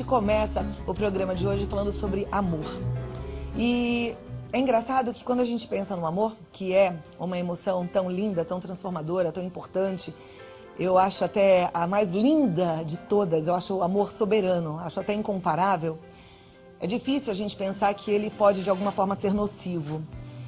gente começa o programa de hoje falando sobre amor. E é engraçado que quando a gente pensa no amor, que é uma emoção tão linda, tão transformadora, tão importante, eu acho até a mais linda de todas, eu acho o amor soberano, acho até incomparável. É difícil a gente pensar que ele pode de alguma forma ser nocivo.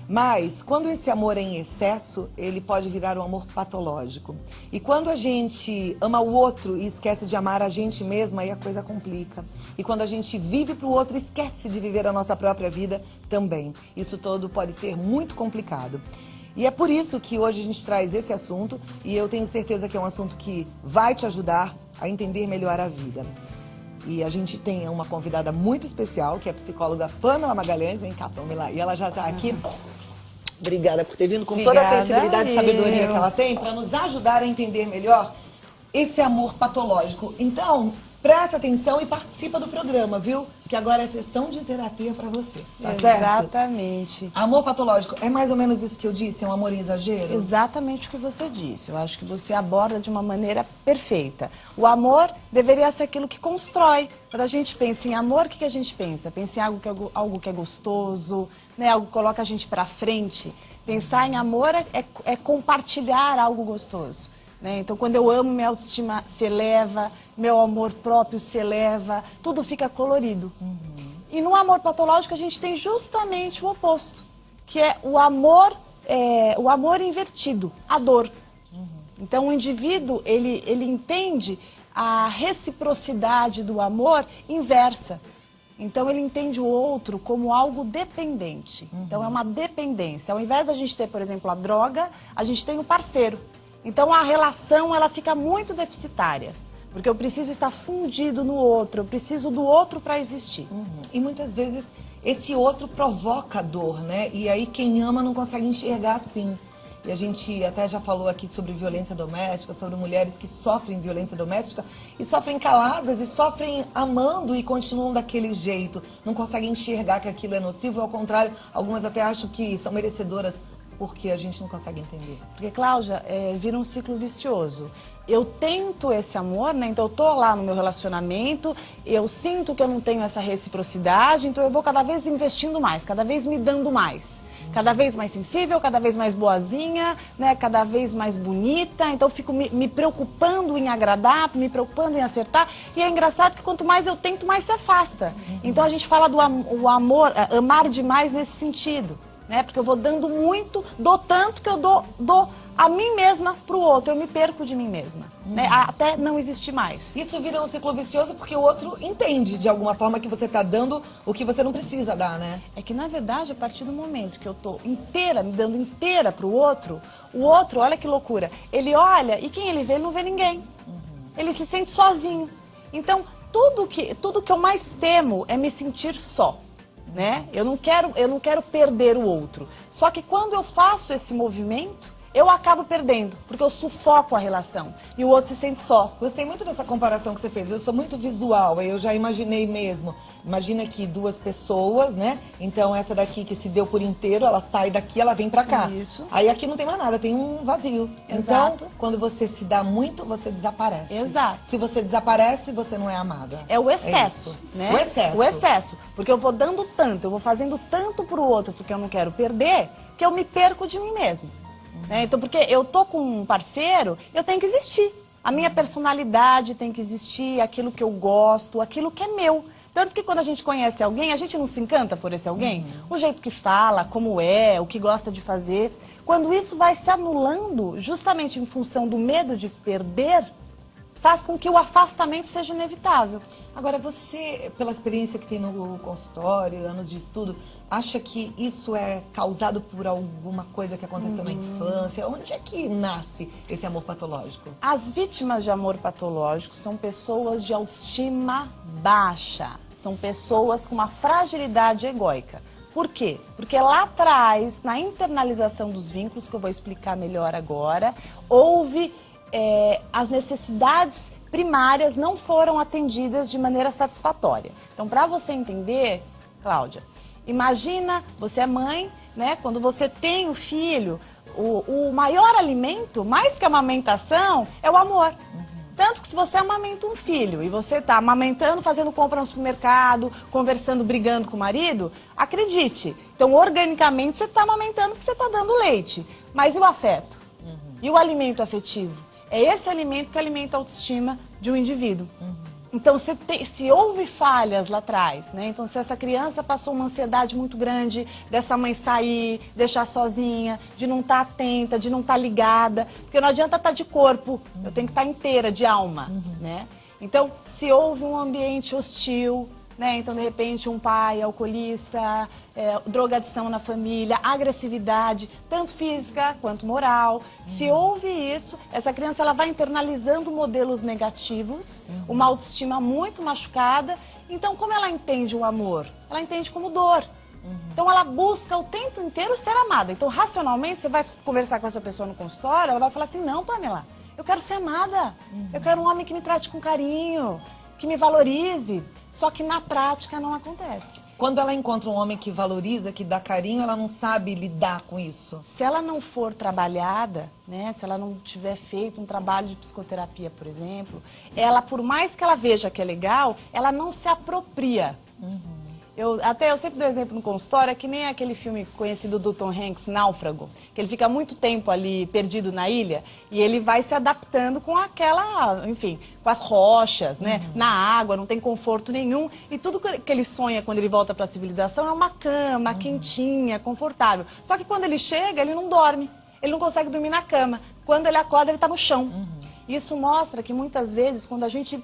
Mas, quando esse amor é em excesso, ele pode virar um amor patológico. E quando a gente ama o outro e esquece de amar a gente mesma, aí a coisa complica. E quando a gente vive para o outro e esquece de viver a nossa própria vida, também. Isso todo pode ser muito complicado. E é por isso que hoje a gente traz esse assunto, e eu tenho certeza que é um assunto que vai te ajudar a entender melhor a vida. E a gente tem uma convidada muito especial, que é a psicóloga Pamela Magalhães. Vem cá, Pamela. E ela já está aqui. Obrigada por ter vindo com toda a sensibilidade e sabedoria que ela tem para nos ajudar a entender melhor esse amor patológico. Então, presta atenção e participa do programa, viu? Que agora é sessão de terapia para você, tá certo? Exatamente. Amor patológico, é mais ou menos isso que eu disse? É um amor em exagero? Exatamente o que você disse. Eu acho que você aborda de uma maneira perfeita. O amor deveria ser aquilo que constrói. Quando a gente pensa em amor, o que a gente pensa? Pensa em algo que é gostoso, né? Algo que coloca a gente para frente. Pensar em amor é compartilhar algo gostoso. Né? Então, quando eu amo, minha autoestima se eleva, meu amor próprio se eleva, tudo fica colorido. E no amor patológico a gente tem justamente o oposto, que é o amor invertido, a dor. Então, o indivíduo, ele entende a reciprocidade do amor inversa. Então, ele entende o outro como algo dependente. Então, é uma dependência. Ao invés da gente ter, por exemplo, a droga, a gente tem o parceiro. Então, a relação, ela fica muito deficitária. Porque eu preciso estar fundido no outro, eu preciso do outro para existir. E muitas vezes esse outro provoca dor, né? E aí quem ama não consegue enxergar assim. E a gente até já falou aqui sobre violência doméstica, sobre mulheres que sofrem violência doméstica e sofrem caladas e sofrem amando e continuam daquele jeito. Não conseguem enxergar que aquilo é nocivo, ao contrário, algumas até acham que são merecedoras porque a gente não consegue entender. Porque, Cláudia, vira um ciclo vicioso. Eu tento esse amor, né? Então eu tô lá no meu relacionamento, eu sinto que eu não tenho essa reciprocidade, então eu vou cada vez investindo mais, cada vez me dando mais. Cada vez mais sensível, cada vez mais boazinha, né? Cada vez mais bonita. Então eu fico me preocupando em agradar, me preocupando em acertar. E é engraçado que quanto mais eu tento, mais se afasta. Então a gente fala do amor, amar demais nesse sentido. Né? Porque eu vou dando muito, dou tanto que eu dou a mim mesma pro outro, eu me perco de mim mesma, né? Até não existir mais. Isso vira um ciclo vicioso porque o outro entende de alguma forma que você tá dando o que você não precisa dar, né? É que na verdade, a partir do momento que eu tô inteira, me dando inteira pro outro, o outro, olha que loucura, ele olha e quem ele vê, ele não vê ninguém. Ele se sente sozinho. Então, tudo que eu mais temo é me sentir só. Né? Eu não quero perder o outro. Só que quando eu faço esse movimento, eu acabo perdendo, porque eu sufoco a relação e o outro se sente só. Gostei muito dessa comparação que você fez. Eu sou muito visual, eu já imaginei mesmo. Imagina aqui duas pessoas, né? Então essa daqui que se deu por inteiro, ela sai daqui, ela vem pra cá. Isso. Aí aqui não tem mais nada, tem um vazio. Exato. Então, quando você se dá muito, você desaparece. Exato. Se você desaparece, você não é amada. É o excesso, né? O excesso. O excesso. Porque eu vou dando tanto, eu vou fazendo tanto pro outro, porque eu não quero perder, que eu me perco de mim mesmo. Né? Então, porque eu tô com um parceiro, eu tenho que existir. A minha personalidade tem que existir, aquilo que eu gosto, aquilo que é meu. Tanto que quando a gente conhece alguém, a gente não se encanta por esse alguém? O jeito que fala, como é, o que gosta de fazer. Quando isso vai se anulando, justamente em função do medo de perder, faz com que o afastamento seja inevitável. Agora, você, pela experiência que tem no consultório, anos de estudo, acha que isso é causado por alguma coisa que aconteceu na infância? Onde é que nasce esse amor patológico? As vítimas de amor patológico são pessoas de autoestima baixa, são pessoas com uma fragilidade egóica. Por quê? Porque lá atrás, na internalização dos vínculos, que eu vou explicar melhor agora, houve as necessidades primárias não foram atendidas de maneira satisfatória. Então, para você entender, Cláudia, imagina, você é mãe, né? Quando você tem o filho, o maior alimento, mais que a amamentação, é o amor. Tanto que se você amamenta um filho e você está amamentando, fazendo compra no supermercado, conversando, brigando com o marido, acredite, então organicamente você está amamentando porque você está dando leite. Mas e o afeto? E o alimento afetivo? É esse alimento que alimenta a autoestima de um indivíduo. Então, se houve falhas lá atrás, né? Então, se essa criança passou uma ansiedade muito grande dessa mãe sair, deixar sozinha, de não estar atenta, de não estar ligada, porque não adianta estar de corpo, eu tenho que estar inteira, de alma, né? Então, se houve um ambiente hostil, né? Então, de repente, um pai alcoolista, drogadição na família, agressividade, tanto física quanto moral. Se houve isso, essa criança ela vai internalizando modelos negativos, uma autoestima muito machucada. Então, como ela entende o amor? Ela entende como dor. Então, ela busca o tempo inteiro ser amada. Então, racionalmente, você vai conversar com essa pessoa no consultório, ela vai falar assim, não, Pamela, eu quero ser amada. Eu quero um homem que me trate com carinho, que me valorize. Só que na prática não acontece. Quando ela encontra um homem que valoriza, que dá carinho, ela não sabe lidar com isso. Se ela não for trabalhada, né, se ela não tiver feito um trabalho de psicoterapia, por exemplo, ela, por mais que ela veja que é legal, ela não se apropria. Eu sempre dou exemplo no consultório, é que nem aquele filme conhecido do Tom Hanks, Náufrago, que ele fica muito tempo ali perdido na ilha e ele vai se adaptando com aquela, enfim, com as rochas, né, na água, não tem conforto nenhum e tudo que ele sonha quando ele volta para a civilização é uma cama quentinha, confortável. Só que quando ele chega, ele não dorme, ele não consegue dormir na cama. Quando ele acorda, ele está no chão. Isso mostra que muitas vezes, quando a gente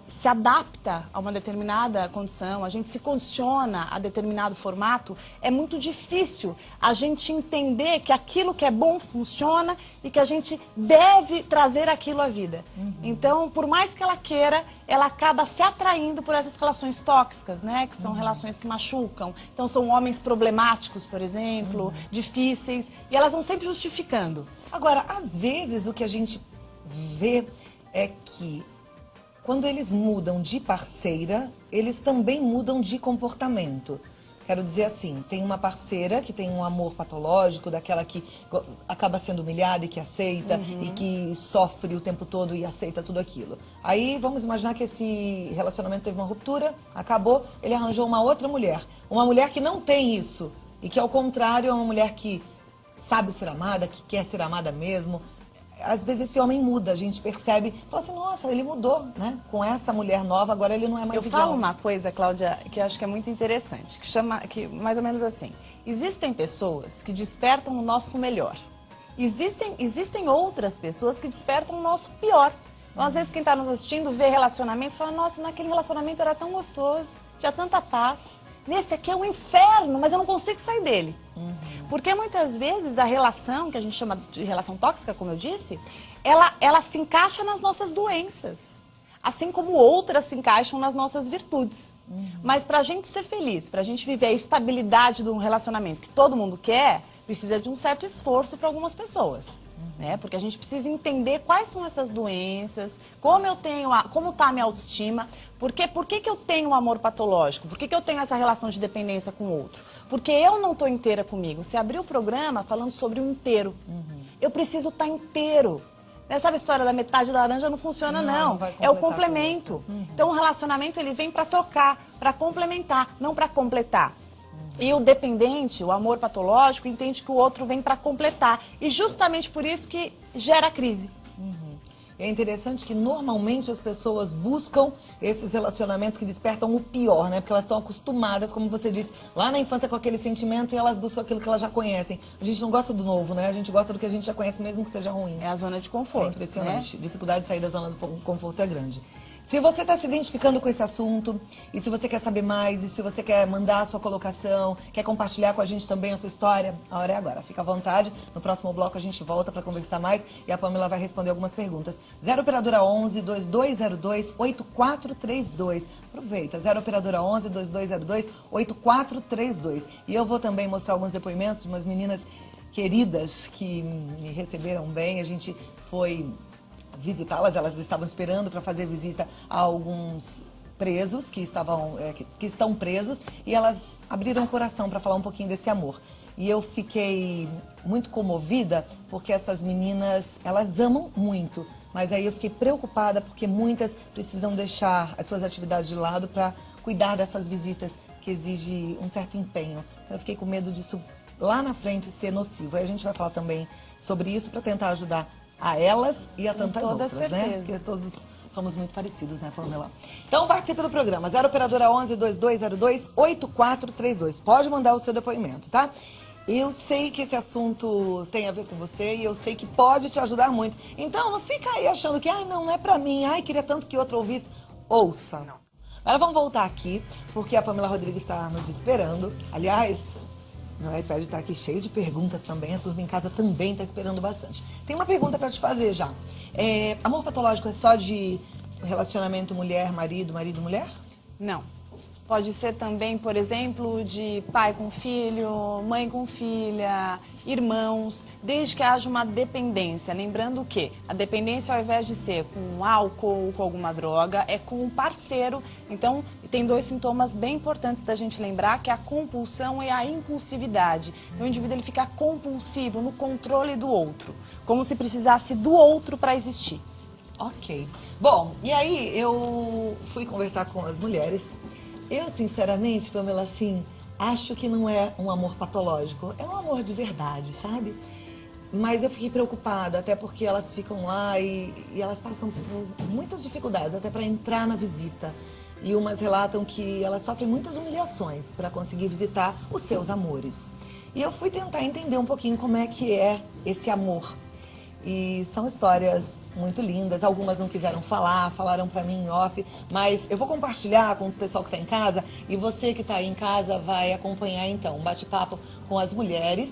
se adapta a uma determinada condição, a gente se condiciona a determinado formato, é muito difícil a gente entender que aquilo que é bom funciona e que a gente deve trazer aquilo à vida. Então, por mais que ela queira, ela acaba se atraindo por essas relações tóxicas, né? Que são relações que machucam. Então, são homens problemáticos, por exemplo, difíceis, e elas vão sempre justificando. Agora, às vezes, o que a gente vê é que quando eles mudam de parceira, eles também mudam de comportamento. Quero dizer assim, tem uma parceira que tem um amor patológico, daquela que acaba sendo humilhada e que aceita, e que sofre o tempo todo e aceita tudo aquilo. Aí vamos imaginar que esse relacionamento teve uma ruptura, acabou, ele arranjou uma outra mulher. Uma mulher que não tem isso, e que ao contrário é uma mulher que sabe ser amada, que quer ser amada mesmo. Às vezes esse homem muda, a gente percebe, fala assim, nossa, ele mudou, né? Com essa mulher nova, agora ele não é mais igual. Eu falo uma coisa, Cláudia, que eu acho que é muito interessante, que mais ou menos assim, existem pessoas que despertam o nosso melhor. Existem outras pessoas que despertam o nosso pior. Então, às vezes, quem está nos assistindo vê relacionamentos e fala, nossa, naquele relacionamento era tão gostoso, tinha tanta paz. Nesse aqui é um inferno, mas eu não consigo sair dele. Porque muitas vezes a relação, que a gente chama de relação tóxica, como eu disse, ela se encaixa nas nossas doenças. Assim como outras se encaixam nas nossas virtudes. Mas para a gente ser feliz, para a gente viver a estabilidade de um relacionamento que todo mundo quer, precisa de um certo esforço para algumas pessoas. Né? Porque a gente precisa entender quais são essas doenças, como está a minha autoestima, por que eu tenho um amor patológico, por que eu tenho essa relação de dependência com o outro, porque eu não estou inteira comigo. Você abriu o programa falando sobre o inteiro, eu preciso estar inteiro. Né? Sabe a história da metade da laranja? Não funciona não, é o complemento. Então o relacionamento ele vem para trocar, para complementar, não para completar. E o dependente, o amor patológico, entende que o outro vem para completar. E justamente por isso que gera crise. É interessante que normalmente as pessoas buscam esses relacionamentos que despertam o pior, né? Porque elas estão acostumadas, como você disse, lá na infância com aquele sentimento e elas buscam aquilo que elas já conhecem. A gente não gosta do novo, né? A gente gosta do que a gente já conhece mesmo que seja ruim. É a zona de conforto. É impressionante. Né? Dificuldade de sair da zona do conforto é grande. Se você está se identificando com esse assunto, e se você quer saber mais, e se você quer mandar a sua colocação, quer compartilhar com a gente também a sua história, a hora é agora. Fica à vontade. No próximo bloco a gente volta para conversar mais e a Pamela vai responder algumas perguntas. 0 operadora 11 2202 8432. Aproveita. 0 operadora 11 2202 8432. E eu vou também mostrar alguns depoimentos de umas meninas queridas que me receberam bem. A gente foi visitá-las, elas estavam esperando para fazer visita a alguns presos que estão presos e elas abriram o coração para falar um pouquinho desse amor. e eu fiquei muito comovida porque essas meninas, elas amam muito. Mas aí eu fiquei preocupada porque muitas precisam deixar as suas atividades de lado para cuidar dessas visitas que exigem um certo empenho. Então eu fiquei com medo disso lá na frente ser nocivo. Aí a gente vai falar também sobre isso para tentar ajudar a elas e a tantas outras, né? Porque todos somos muito parecidos, né, Pamela? Então participe do programa, 0 operadora 11 2202 8432. Pode mandar o seu depoimento, tá? Eu sei que esse assunto tem a ver com você e eu sei que pode te ajudar muito. Então não fica aí achando que, não é pra mim, queria tanto que outro ouvisse. Ouça. Não. Agora vamos voltar aqui, porque a Pamela Rodrigues está nos esperando. Aliás, meu iPad está aqui cheio de perguntas também, a turma em casa também está esperando bastante. Tem uma pergunta para te fazer já. Amor patológico é só de relacionamento mulher-marido, marido-mulher? Não. Pode ser também, por exemplo, de pai com filho, mãe com filha, irmãos, desde que haja uma dependência. Lembrando que a dependência, ao invés de ser com álcool ou com alguma droga, é com um parceiro. Então, tem 2 sintomas bem importantes da gente lembrar, que é a compulsão e a impulsividade. Então, o indivíduo ele fica compulsivo no controle do outro, como se precisasse do outro para existir. Ok. Bom, e aí eu fui conversar com as mulheres. Eu, sinceramente, Pamela, assim, acho que não é um amor patológico. É um amor de verdade, sabe? Mas eu fiquei preocupada, até porque elas ficam lá e elas passam por muitas dificuldades, até para entrar na visita. E umas relatam que elas sofrem muitas humilhações para conseguir visitar os seus amores. E eu fui tentar entender um pouquinho como é que é esse amor. E são histórias muito lindas, algumas não quiseram falar, falaram pra mim em off, mas eu vou compartilhar com o pessoal que tá em casa e você que tá aí em casa vai acompanhar então um bate-papo com as mulheres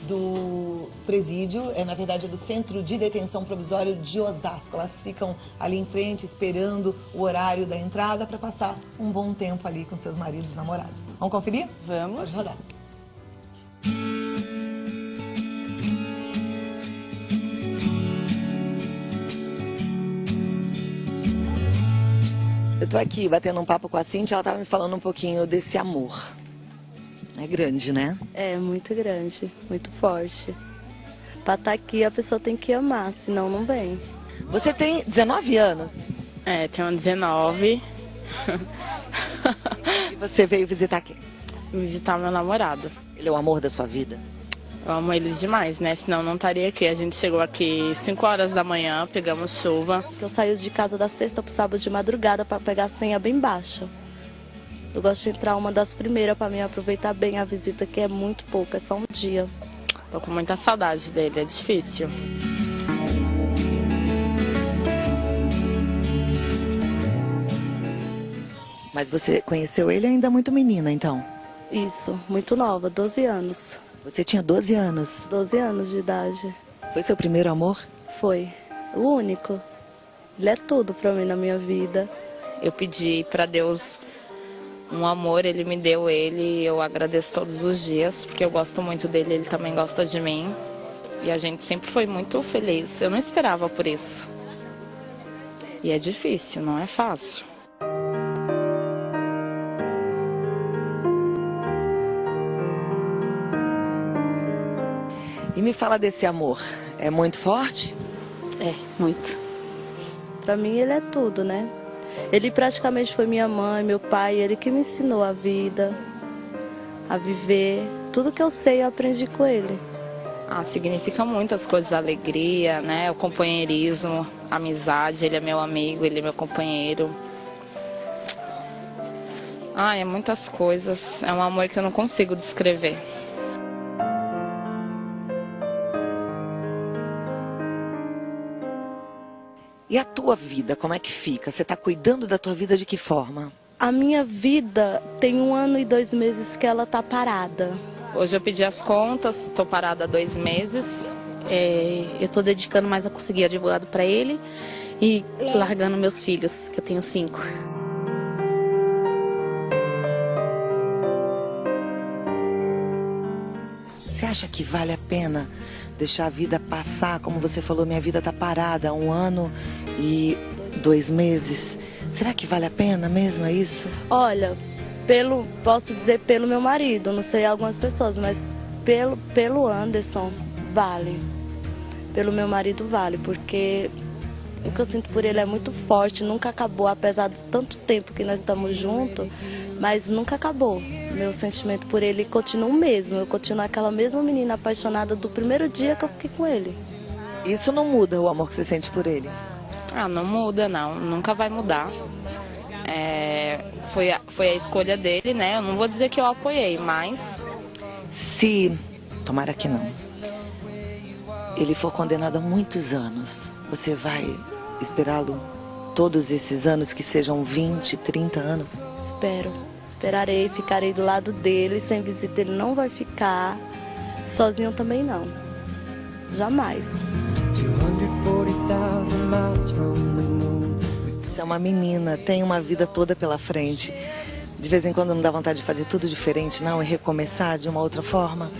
do presídio, na verdade é do Centro de Detenção Provisório de Osasco. Elas ficam ali em frente esperando o horário da entrada para passar um bom tempo ali com seus maridos e namorados. Vamos conferir? Vamos. Pode rodar. Eu tô aqui batendo um papo com a Cíntia, ela tava me falando um pouquinho desse amor. É grande, né? É muito grande, muito forte. Pra estar aqui a pessoa tem que amar, senão não vem. Você tem 19 anos? Tenho 19. E você veio visitar quem? Visitar meu namorado. Ele é o amor da sua vida? Eu amo eles demais, né? Senão não estaria aqui. A gente chegou aqui 5 horas da manhã, pegamos chuva. Eu saio de casa da sexta pro sábado de madrugada pra pegar a senha bem baixa. Eu gosto de entrar uma das primeiras pra mim aproveitar bem a visita, que é muito pouco, é só um dia. Tô com muita saudade dele, é difícil. Mas você conheceu ele ainda muito menina, então? Isso, muito nova, 12 anos. Você tinha 12 anos? 12 anos de idade. Foi seu primeiro amor? Foi. O único. Ele é tudo pra mim na minha vida. Eu pedi pra Deus um amor, ele me deu ele, e eu agradeço todos os dias, porque eu gosto muito dele, ele também gosta de mim. E a gente sempre foi muito feliz. Eu não esperava por isso. E é difícil, não é fácil. E me fala desse amor, é muito forte? É, muito. Pra mim ele é tudo, né? Ele praticamente foi minha mãe, meu pai, ele que me ensinou a vida, a viver. Tudo que eu sei eu aprendi com ele. Significa muitas coisas, a alegria, né? O companheirismo, a amizade, ele é meu amigo, ele é meu companheiro. É muitas coisas, é um amor que eu não consigo descrever. E a tua vida, como é que fica? Você está cuidando da tua vida de que forma? A minha vida tem 1 ano e 2 meses que ela tá parada. Hoje eu pedi as contas, estou parada há 2 meses. Eu estou dedicando mais a conseguir advogado para ele e largando meus filhos, que eu tenho 5. Você acha que vale a pena deixar a vida passar? Como você falou, minha vida está parada há 1 ano e 2 meses. Será que vale a pena mesmo, é isso? Olha, posso dizer pelo meu marido, não sei algumas pessoas, mas pelo Anderson, vale. Pelo meu marido, vale, porque o que eu sinto por ele é muito forte, nunca acabou, apesar de tanto tempo que nós estamos juntos, mas nunca acabou. Meu sentimento por ele continua o mesmo, eu continuo aquela mesma menina apaixonada do primeiro dia que eu fiquei com ele. Isso não muda o amor que você sente por ele? Ah, não muda, não. Nunca vai mudar. Foi a escolha dele, né? Eu não vou dizer que eu apoiei, mas... Se, tomara que não, ele for condenado a muitos anos, você vai esperá-lo todos esses anos, que sejam 20, 30 anos? Esperarei, ficarei do lado dele, sem visita ele não vai ficar, sozinho também não, jamais. Você é uma menina, tem uma vida toda pela frente. De vez em quando não dá vontade de fazer tudo diferente, não? E recomeçar de uma outra forma?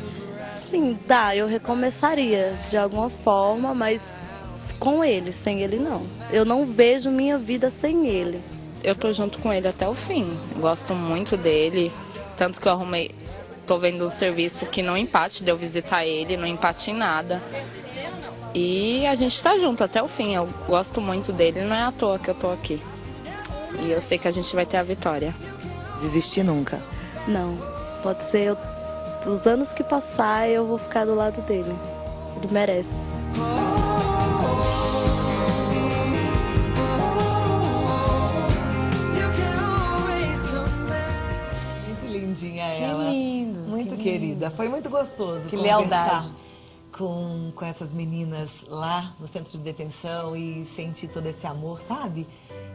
Sim, dá, eu recomeçaria de alguma forma, mas com ele, sem ele não. Eu não vejo minha vida sem ele. Eu tô junto com ele até o fim. Gosto muito dele. Tanto que eu tô vendo um serviço que não empate de eu visitar ele, não empate em nada. E a gente tá junto até o fim. Eu gosto muito dele, não é à toa que eu tô aqui. E eu sei que a gente vai ter a vitória. Desistir nunca? Não, pode ser os anos que passar, eu vou ficar do lado dele. Ele merece. Muito lindinha Que ela. lindo. Muito que querida. lindo. Foi muito gostoso Que conversar lealdade. com essas meninas lá no centro de detenção e sentir todo esse amor, sabe?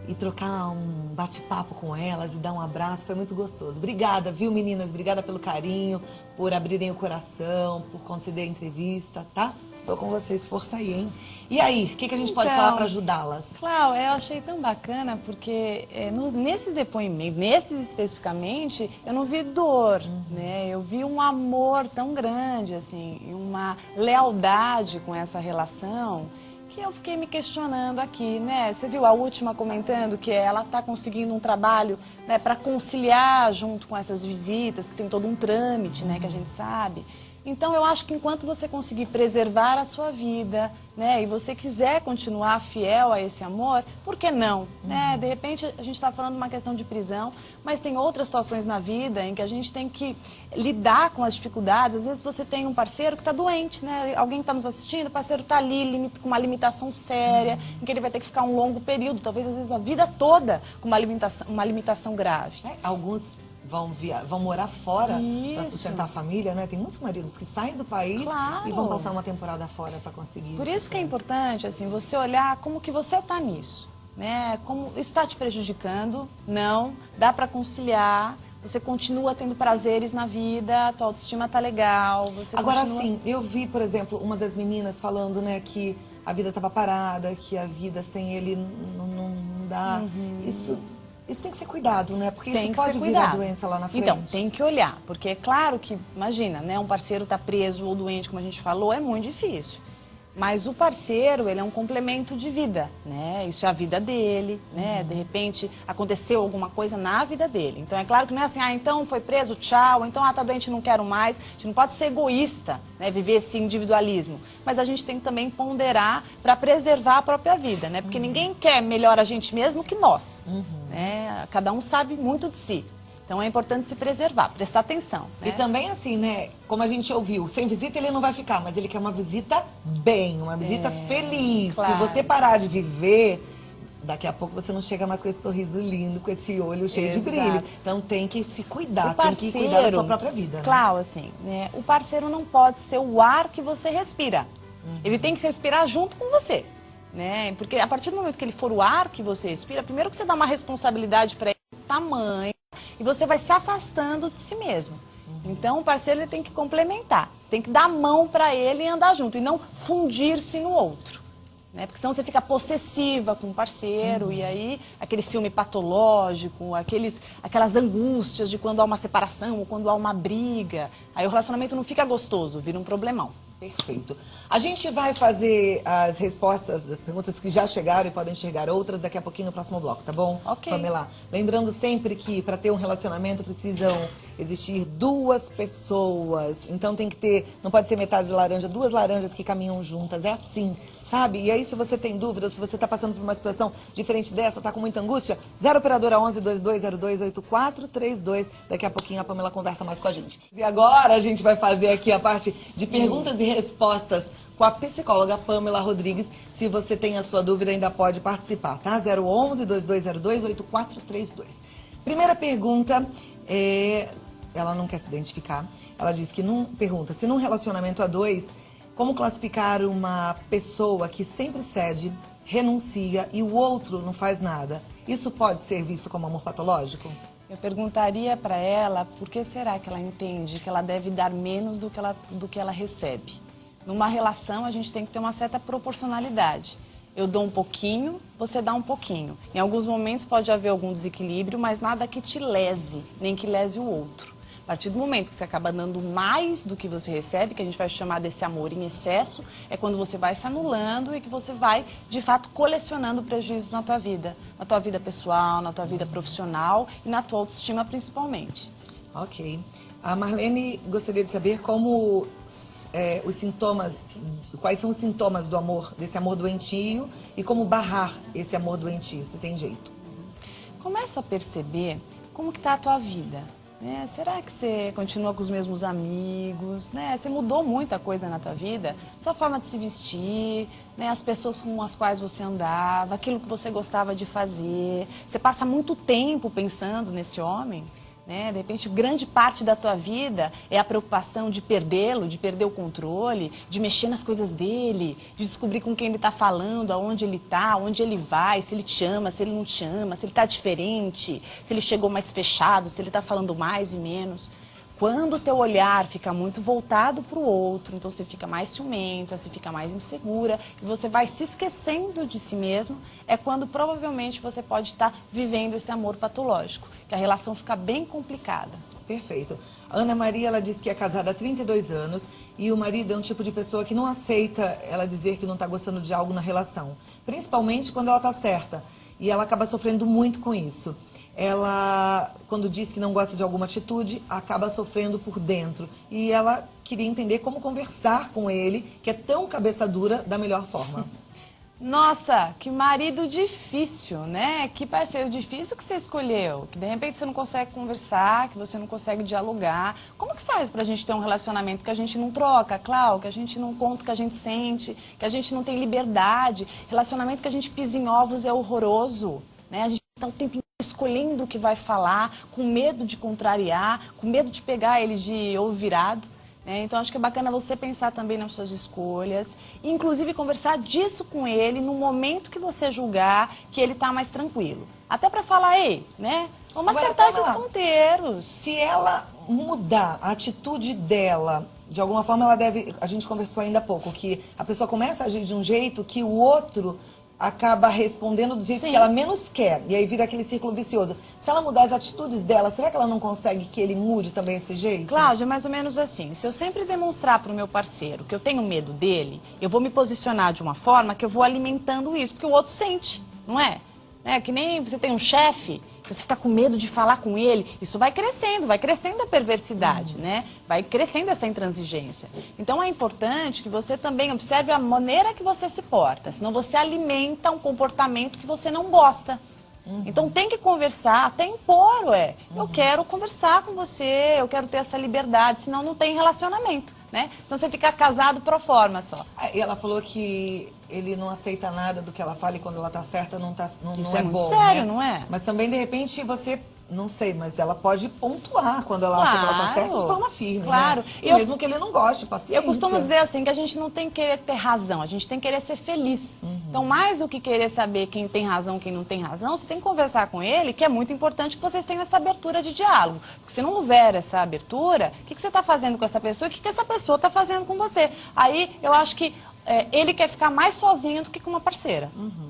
E trocar um bate-papo com elas e dar um abraço, foi muito gostoso. Obrigada, viu, meninas? Obrigada pelo carinho, por abrirem o coração, por conceder a entrevista, tá? Tô com vocês, força aí, hein? E aí, o que a gente pode falar para ajudá-las? Clau, eu achei tão bacana porque nesses depoimentos, nesses especificamente, eu não vi dor, né? Eu vi um amor tão grande, assim, e uma lealdade com essa relação, que eu fiquei me questionando aqui, né? Você viu a última comentando que ela está conseguindo um trabalho, né, para conciliar junto com essas visitas, que tem todo um trâmite, né, que a gente sabe. Então, eu acho que enquanto você conseguir preservar a sua vida, né, e você quiser continuar fiel a esse amor, por que não? Né? De repente, a gente está falando de uma questão de prisão, mas tem outras situações na vida em que a gente tem que lidar com as dificuldades. Às vezes você tem um parceiro que está doente, né? Alguém está nos assistindo, o parceiro está ali com uma limitação séria, em que ele vai ter que ficar um longo período, talvez às vezes a vida toda com uma limitação grave. Alguns vão morar fora para Isso. sustentar a família, né? Tem muitos maridos que saem do país Claro. e vão passar uma temporada fora para conseguir. Por isso que é importante, assim, você olhar como que você está nisso, né? Como isso está te prejudicando? Não, dá para conciliar. Você continua tendo prazeres na vida, a tua autoestima tá legal. Você Agora continua... sim, eu vi, por exemplo, uma das meninas falando, né, que a vida estava parada, que a vida sem ele não dá. Isso tem que ser cuidado, né? Porque Tem isso que pode ser virar cuidado. doença lá na frente. Então, tem que olhar, porque é claro que, imagina, né, um parceiro tá preso ou doente, como a gente falou, é muito difícil. Mas o parceiro, ele é um complemento de vida, né? Isso é a vida dele, né? De repente, aconteceu alguma coisa na vida dele. Então, é claro que não é assim, então foi preso, tchau, então, tá doente, não quero mais. A gente não pode ser egoísta, né? Viver esse individualismo. Mas a gente tem que também ponderar para preservar a própria vida, né? Porque ninguém quer melhor a gente mesmo que nós, né? Cada um sabe muito de si. Então é importante se preservar, prestar atenção. Né? E também assim, né, como a gente ouviu, sem visita ele não vai ficar, mas ele quer uma visita bem, uma visita feliz. Claro. Se você parar de viver, daqui a pouco você não chega mais com esse sorriso lindo, com esse olho cheio de brilho. Então tem que se cuidar, tem que cuidar da sua própria vida. Né? Claro, assim, né, o parceiro não pode ser o ar que você respira. Ele tem que respirar junto com você. Né? Porque a partir do momento que ele for o ar que você respira, primeiro que você dá uma responsabilidade para ele, tamanho, e você vai se afastando de si mesmo. Então, o parceiro ele tem que complementar. Você tem que dar a mão para ele e andar junto, e não fundir-se no outro. Né? Porque senão você fica possessiva com o parceiro, e aí aquele ciúme patológico, aquelas angústias de quando há uma separação ou quando há uma briga. Aí o relacionamento não fica gostoso, vira um problemão. Perfeito. A gente vai fazer as respostas das perguntas que já chegaram e podem chegar outras daqui a pouquinho no próximo bloco, tá bom? Ok. Pamela, lembrando sempre que para ter um relacionamento precisam existir duas pessoas. Então tem que ter, não pode ser metade de laranja, duas laranjas que caminham juntas. É assim, sabe? E aí se você tem dúvida, se você está passando por uma situação diferente dessa, está com muita angústia, 0 operadora 11 2202 8432. Daqui a pouquinho a Pamela conversa mais com a gente. E agora a gente vai fazer aqui a parte de perguntas e respostas com a psicóloga Pamela Rodrigues. Se você tem a sua dúvida, ainda pode participar, tá? 011 2202 8432. Primeira pergunta, ela não quer se identificar. Ela diz que pergunta se num relacionamento a dois, como classificar uma pessoa que sempre cede, renuncia e o outro não faz nada? Isso pode ser visto como amor patológico? Eu perguntaria para ela por que será que ela entende que ela deve dar menos do que ela recebe. Numa relação, a gente tem que ter uma certa proporcionalidade. Eu dou um pouquinho, você dá um pouquinho. Em alguns momentos pode haver algum desequilíbrio, mas nada que te lese, nem que lese o outro. A partir do momento que você acaba dando mais do que você recebe, que a gente vai chamar desse amor em excesso, é quando você vai se anulando e que você vai, de fato, colecionando prejuízos na tua vida pessoal, na tua vida profissional e na tua autoestima principalmente. Ok. A Marlene gostaria de saber como os sintomas, quais são os sintomas do amor, desse amor doentio e como barrar esse amor doentio, se tem jeito. Começa a perceber como que está a tua vida. Né? Será que você continua com os mesmos amigos? Né? Você mudou muita coisa na tua vida? Sua forma de se vestir, né? As pessoas com as quais você andava, aquilo que você gostava de fazer. Você passa muito tempo pensando nesse homem? Né? De repente, grande parte da tua vida é a preocupação de perdê-lo, de perder o controle, de mexer nas coisas dele, de descobrir com quem ele está falando, aonde ele está, onde ele vai, se ele te ama, se ele não te ama, se ele está diferente, se ele chegou mais fechado, se ele está falando mais e menos. Quando o teu olhar fica muito voltado para o outro, então você fica mais ciumenta, você fica mais insegura, e você vai se esquecendo de si mesmo, é quando provavelmente você pode estar vivendo esse amor patológico, que a relação fica bem complicada. Perfeito. A Ana Maria, ela diz que é casada há 32 anos e o marido é um tipo de pessoa que não aceita ela dizer que não está gostando de algo na relação, principalmente quando ela está certa, e ela acaba sofrendo muito com isso. Ela, quando diz que não gosta de alguma atitude, acaba sofrendo por dentro. E ela queria entender como conversar com ele, que é tão cabeça dura, da melhor forma. Nossa, que marido difícil, né? Que parceiro difícil que você escolheu. Que de repente você não consegue conversar, que você não consegue dialogar. Como que faz pra gente ter um relacionamento que a gente não troca, Clau? Que a gente não conta o que a gente sente, que a gente não tem liberdade. Relacionamento que a gente pisa em ovos é horroroso, né? A gente tá o tempo escolhendo o que vai falar, com medo de contrariar, com medo de pegar ele de ovo virado. Né? Então, acho que é bacana você pensar também nas suas escolhas, e inclusive conversar disso com ele no momento que você julgar que ele está mais tranquilo. Até para falar, ei, né? Vamos acertar esses ponteiros. Se ela mudar a atitude dela, de alguma forma ela deve... A gente conversou ainda há pouco, que a pessoa começa a agir de um jeito que o outro acaba respondendo do jeito que ela menos quer. E aí vira aquele círculo vicioso. Se ela mudar as atitudes dela, será que ela não consegue que ele mude também esse jeito? Cláudia, mais ou menos assim. Se eu sempre demonstrar para o meu parceiro que eu tenho medo dele, eu vou me posicionar de uma forma que eu vou alimentando isso, porque o outro sente, não é? É que nem você tem um chefe, você fica com medo de falar com ele, isso vai crescendo a perversidade, né? Vai crescendo essa intransigência. Então é importante que você também observe a maneira que você se porta, senão você alimenta um comportamento que você não gosta. Então tem que conversar, até impor, eu quero conversar com você, eu quero ter essa liberdade, senão não tem relacionamento, né? Senão você fica casado pro forma só. E ela falou que ele não aceita nada do que ela fala e quando ela tá certa não Isso é muito bom, sério, né? não é? Mas também, de repente, você... Não sei, mas ela pode pontuar quando ela acha que ela tá certa de forma firme, claro. Né? E mesmo que ele não goste, paciência. Eu costumo dizer assim, que a gente não tem que querer ter razão, a gente tem que querer ser feliz. Então, mais do que querer saber quem tem razão, quem não tem razão, você tem que conversar com ele, que é muito importante que vocês tenham essa abertura de diálogo. Porque se não houver essa abertura, o que você está fazendo com essa pessoa e o que essa pessoa está fazendo com você? Aí, eu acho que ele quer ficar mais sozinho do que com uma parceira.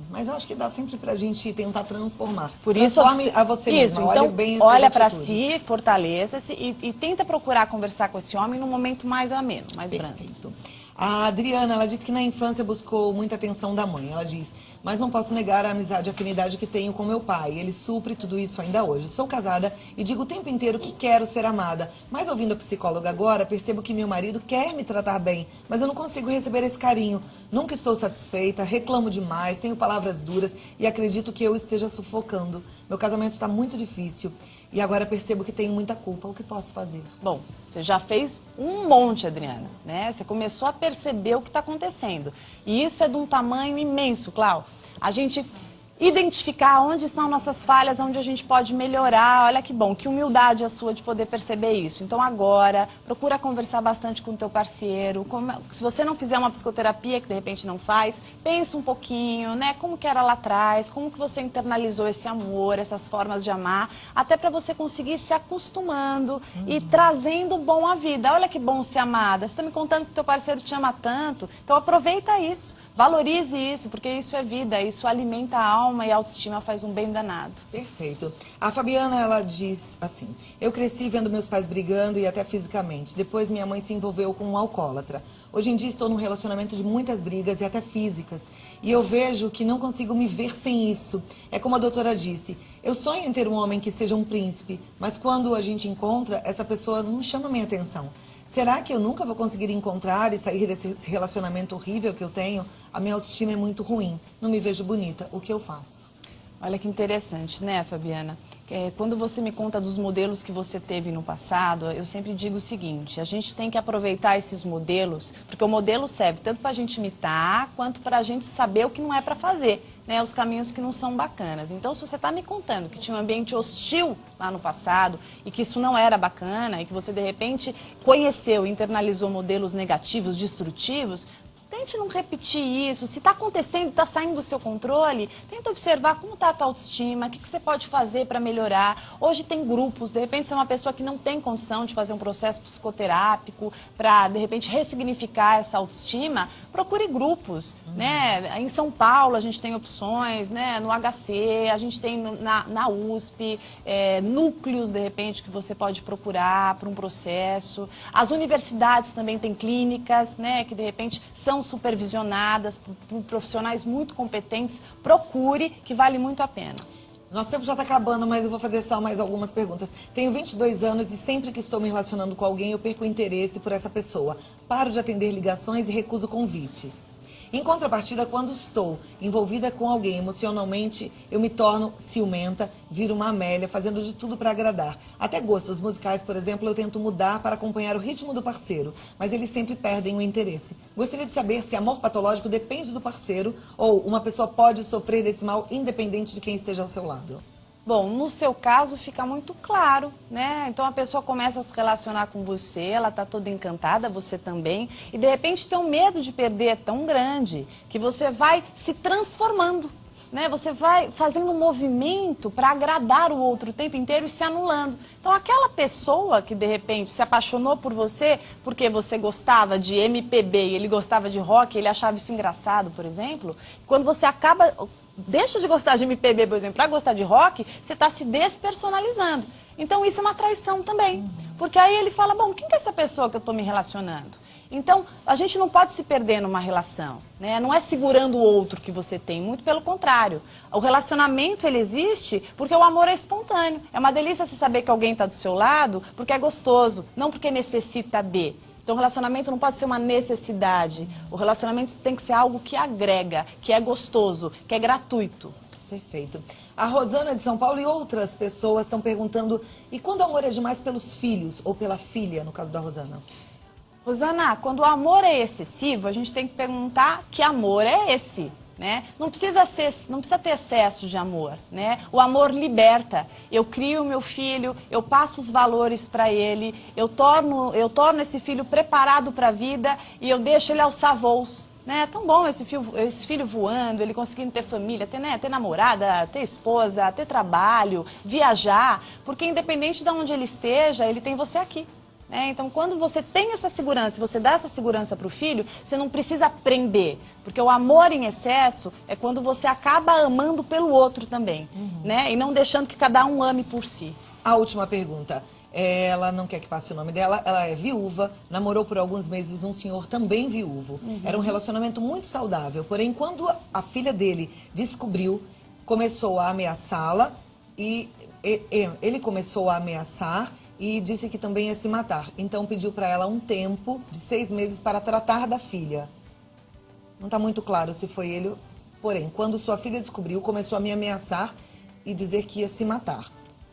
Mas eu acho que dá sempre pra gente tentar transformar. Por isso, transforme a você mesma, então, olhe bem as olha suas para atitudes. si, fortaleça-se e tenta procurar conversar com esse homem num momento mais ameno, mais brando. Perfeito. A Adriana, ela disse que na infância buscou muita atenção da mãe. Ela diz, mas não posso negar a amizade e afinidade que tenho com meu pai. Ele supre tudo isso ainda hoje. Sou casada e digo o tempo inteiro que quero ser amada. Mas ouvindo a psicóloga agora, percebo que meu marido quer me tratar bem, mas eu não consigo receber esse carinho. Nunca estou satisfeita, reclamo demais, tenho palavras duras e acredito que eu esteja sufocando. Meu casamento está muito difícil e agora percebo que tenho muita culpa. O que posso fazer? Bom, você já fez um monte, Adriana, né? Você começou a perceber o que está acontecendo. E isso é de um tamanho imenso, Clau. A gente identificar onde estão nossas falhas, onde a gente pode melhorar. Olha que bom, que humildade a sua de poder perceber isso. Então agora, procura conversar bastante com o teu parceiro. Se você não fizer uma psicoterapia, que de repente não faz, pensa um pouquinho, né? Como que era lá atrás, como que você internalizou esse amor, essas formas de amar, até para você conseguir se acostumando e trazendo o bom à vida. Olha que bom ser amada. Você está me contando que teu parceiro te ama tanto, então aproveita isso, valorize isso, porque isso é vida, isso alimenta a alma e a autoestima faz um bem danado. Perfeito. A Fabiana, ela diz assim, eu cresci vendo meus pais brigando e até fisicamente. Depois minha mãe se envolveu com um alcoólatra. Hoje em dia estou num relacionamento de muitas brigas e até físicas. E eu vejo que não consigo me ver sem isso. É como a doutora disse, eu sonho em ter um homem que seja um príncipe, mas quando a gente encontra, essa pessoa não chama minha atenção. Será que eu nunca vou conseguir encontrar e sair desse relacionamento horrível que eu tenho? A minha autoestima é muito ruim, não me vejo bonita. O que eu faço? Olha que interessante, né, Fabiana? Quando você me conta dos modelos que você teve no passado, eu sempre digo o seguinte, a gente tem que aproveitar esses modelos, porque o modelo serve tanto para a gente imitar, quanto para a gente saber o que não é para fazer, né, os caminhos que não são bacanas. Então, se você está me contando que tinha um ambiente hostil lá no passado e que isso não era bacana e que você, de repente, conheceu e internalizou modelos negativos, destrutivos, tente não repetir isso. Se está acontecendo, está saindo do seu controle, tenta observar como está a tua autoestima, o que você pode fazer para melhorar. Hoje tem grupos, de repente você é uma pessoa que não tem condição de fazer um processo psicoterápico para, de repente, ressignificar essa autoestima, procure grupos, né? Em São Paulo a gente tem opções, né? No HC, a gente tem na USP, núcleos, de repente, que você pode procurar para um processo. As universidades também têm clínicas, né? Que, de repente, são supervisionadas por profissionais muito competentes. Procure, que vale muito a pena. Nosso tempo já está acabando, mas eu vou fazer só mais algumas perguntas. Tenho 22 anos e sempre que estou me relacionando com alguém, eu perco o interesse por essa pessoa. Paro de atender ligações e recuso convites. Em contrapartida, quando estou envolvida com alguém emocionalmente, eu me torno ciumenta, viro uma Amélia, fazendo de tudo para agradar. Até gostos musicais, por exemplo, eu tento mudar para acompanhar o ritmo do parceiro, mas eles sempre perdem o interesse. Gostaria de saber se amor patológico depende do parceiro ou uma pessoa pode sofrer desse mal independente de quem esteja ao seu lado. Bom, no seu caso fica muito claro, né? Então a pessoa começa a se relacionar com você, ela está toda encantada, você também, e de repente teu medo de perder é tão grande que você vai se transformando, né? Você vai fazendo um movimento para agradar o outro o tempo inteiro e se anulando. Então aquela pessoa que de repente se apaixonou por você porque você gostava de MPB e ele gostava de rock, ele achava isso engraçado, por exemplo, quando você deixa de gostar de MPB, por exemplo, para gostar de rock, você está se despersonalizando. Então isso é uma traição também. Porque aí ele fala, bom, quem que é essa pessoa que eu estou me relacionando? Então, a gente não pode se perder numa relação, né? Não é segurando o outro que você tem, muito pelo contrário. O relacionamento, ele existe porque o amor é espontâneo. É uma delícia você saber que alguém está do seu lado porque é gostoso, não porque necessita de. Então, o relacionamento não pode ser uma necessidade. O relacionamento tem que ser algo que agrega, que é gostoso, que é gratuito. Perfeito. A Rosana de São Paulo e outras pessoas estão perguntando, e quando o amor é demais pelos filhos ou pela filha, no caso da Rosana? Rosana, quando o amor é excessivo, a gente tem que perguntar que amor é esse, né? Não precisa ter excesso de amor, né? O amor liberta. Eu crio meu filho, eu passo os valores para ele, eu torno esse filho preparado para a vida e eu deixo ele alçar voos. É tão bom esse filho voando, ele conseguindo ter família, ter namorada, ter esposa, ter trabalho, viajar, porque independente de onde ele esteja, ele tem você aqui. Então, quando você tem essa segurança, você dá essa segurança para o filho, você não precisa prender, porque o amor em excesso é quando você acaba amando pelo outro também, né? E não deixando que cada um ame por si. A última pergunta. Ela não quer que passe o nome dela, ela é viúva, namorou por alguns meses um senhor também viúvo. Era um relacionamento muito saudável, porém quando a filha dele descobriu, começou a ameaçá-la e ele começou a ameaçar e disse que também ia se matar. Então pediu para ela um tempo de 6 meses para tratar da filha. Não está muito claro se foi ele, porém, quando sua filha descobriu, começou a me ameaçar e dizer que ia se matar.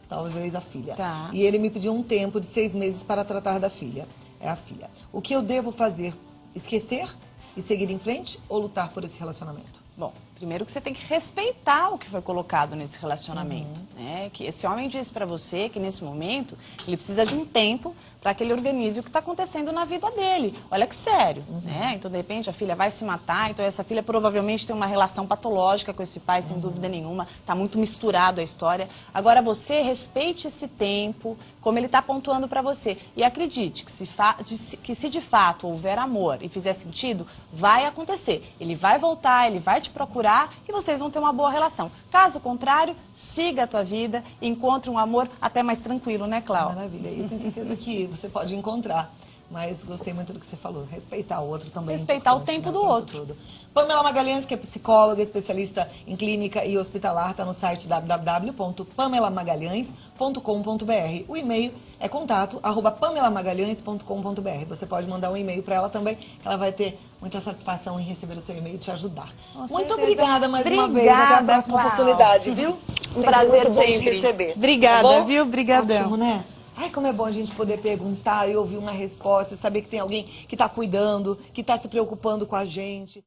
Talvez a filha. Tá. E ele me pediu um tempo de 6 meses para tratar da filha. É a filha. O que eu devo fazer? Esquecer e seguir em frente ou lutar por esse relacionamento? Bom, primeiro que você tem que respeitar o que foi colocado nesse relacionamento, né? Que esse homem disse para você que nesse momento ele precisa de um tempo para que ele organize o que está acontecendo na vida dele. Olha que sério, né? Então, de repente, a filha vai se matar, então essa filha provavelmente tem uma relação patológica com esse pai, sem dúvida nenhuma, está muito misturado a história. Agora, você respeite esse tempo, como ele está pontuando para você. E acredite que se de fato houver amor e fizer sentido, vai acontecer. Ele vai voltar, ele vai te procurar e vocês vão ter uma boa relação. Caso contrário, siga a tua vida e encontre um amor até mais tranquilo, né, Cláudia? Maravilha. E eu tenho certeza que você pode encontrar. Mas gostei muito do que você falou. Respeitar o outro também. Respeitar o tempo do outro. Todo. Pamela Magalhães, que é psicóloga, especialista em clínica e hospitalar, está no site www.pamelamagalhães.com.br. O e-mail é contato@pamelamagalhães.com.br. Você pode mandar um e-mail para ela também, que ela vai ter muita satisfação em receber o seu e-mail e te ajudar. Muito obrigada mais uma vez. Até a próxima oportunidade, viu? Um prazer muito bom te sempre. receber. Obrigada, Tá bom? viu? Obrigadão. Ótimo, né? Ai, como é bom a gente poder perguntar e ouvir uma resposta, saber que tem alguém que está cuidando, que está se preocupando com a gente.